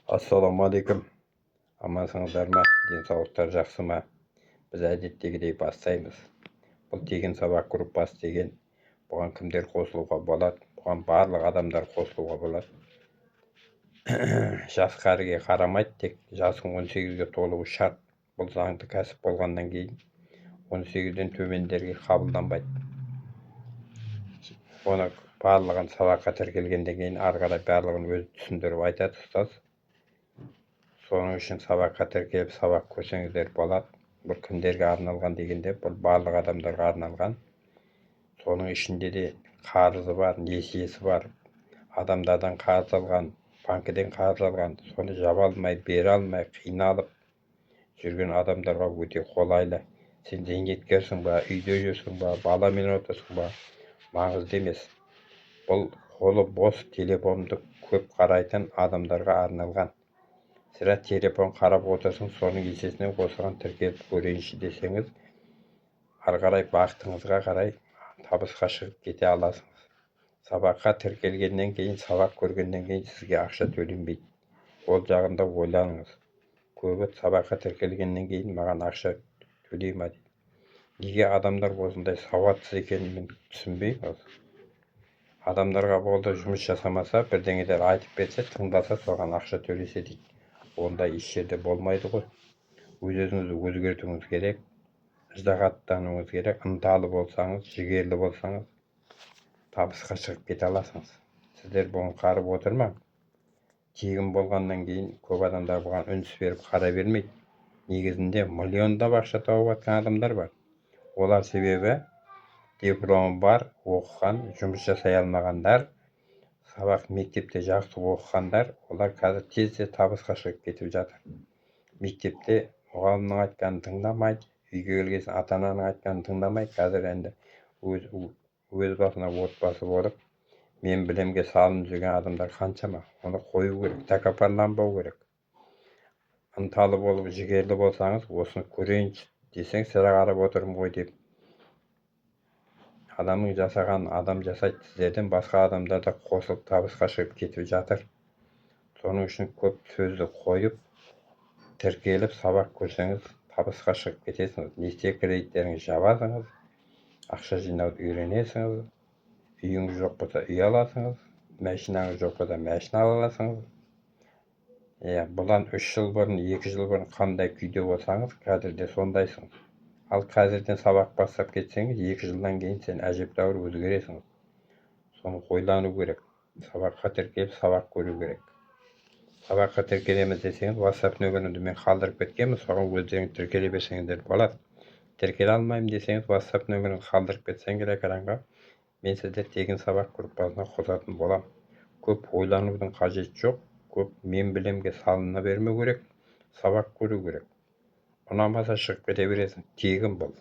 Ассалаумағалейкум. Амансыңыздар ма? Денсаулықтар жақсы ма? Біз әдеттегідей бастаймыз. Бұл тегін сабақ группасы деген. Бұған кімдер қосылуға болады? Бұған барлық адамдар қосылуға болады. Жас кәріге қарамайды, тек жасың 18-ге толуы шарт. Бұл заңды кәсіп болғаннан кейін 18-ден төмендерге қабылданбайды. Оны барлығын сабаққа тіркелгеннен кейін ары қарай барлығын өзі түсіндіріп айтады ұстаз. Соның үшін сабаққа тіркеліп сабақ көрсеңіздер болады. Бұл кімдерге арналған дегенде, бұл барлық адамдарға арналған. Соның ішінде де қарызы бар, несиесі бар. Адамдардан қарыз алған, банкіден қарыз алған, соны жаба алмай, бере алмай, қиналып жүрген адамдарға өте қолайлы. Сен зейнеткерсің ба, үйде жүрсің ба, баламен отырсың ба, маңызды емес. Бұл қолы бос телефонды көп қарайтын адамдарға арналған. Сірә телефон қарап отырсың, соның есесінен осыған тіркеліп көрейінші десеңіз, ары қарай бақытыңызға қарай табысқа шығып кете аласыңыз. Сабаққа тіркелгеннен кейін, сабақ көргеннен кейін сізге ақша төленбейді. Ол жағында ойланыңыз. Көбі сабаққа тіркелгеннен кейін маған ақша төлей ма дейді. Неге адамдар осындай сауатсыз екенін мен түсінбеймін. Адамдарға болды жұмыс жасамаса, бірдеңелер айтып берсе, тыңдаса, соған ақша төлесе дейді. Онда еш жерде болмайды ғой. Өз-өзіңізді өзгертуіңіз керек, ыждағаттануыңыз керек, ынталы болсаңыз, жігерлі болсаңыз, табысқа шығып кете аласыңыз. Сіздер бұны қарап отыр ма? Тегін болғаннан кейін көп адамдар бұған үнсіз беріп қара бермейді. Негізінде миллиондап ақша тауып жатқан адамдар бар. Олар себебі дипломы бар, оқыған, жұмыс жасай алмағандар, сабақ мектепте жақсы оқығандар, олар қазір тез табысқа шығып кетіп жатыр. Мектепте мұғалімнің айтқанын тыңдамайды, үйге келгесін ата-ананың айтқанын тыңдамайды. Қазір енді өз басына отбасы болып, мен білемге салынып жүрген адамдар қаншама. Оны қою керек, тәкаппарланбау керек. Ынталы болып, жігерлі болсаңыз, осыны көрейінші десең, сірә қарап отырмын ғой деп. Адамның жасаған адам жасайды, сіздерден басқа адамдар да қосылып табысқа шығып кетіп жатыр. Соның үшін көп сөзді қойып, тіркеліп сабақ көрсеңіз, табысқа шығып кетесіңіз. Несие кредиттеріңізді жабасыңыз, ақша жинауды үйренесіңіз, үйіңіз жоқ болса үй аласыңыз, машинаңыз жоқ болса машина ала аласыңыз. Бұдан 3 жыл бұрын, 2 жыл бұрын қандай күйде болсаңыз, қазір де сондайсыңыз. Ал қазірден сабақ бастап кетсеңіз, 2 жылдан кейін сен әжептәуір өзгересіңіз. Соны ойлану керек. Сабаққа тіркеліп, сабақ көру керек. Сабаққа тіркелеміз десеңіз, WhatsApp нөмірімді мен қалдырып кеткенмін, соған өздеріңіз тіркеле берсеңіздер болады. Тіркеле алмаймын десеңіз, WhatsApp нөмірін қалдырып кетсеңіздер экранға, мен сіздер тегін сабақ группасына қосатын болам. Көп ойланудың қажеті жоқ. Көп мен білемге салына бермеу керек, сабақ көру керек. Ұнамаса шығып кете бересің, тегін бұл.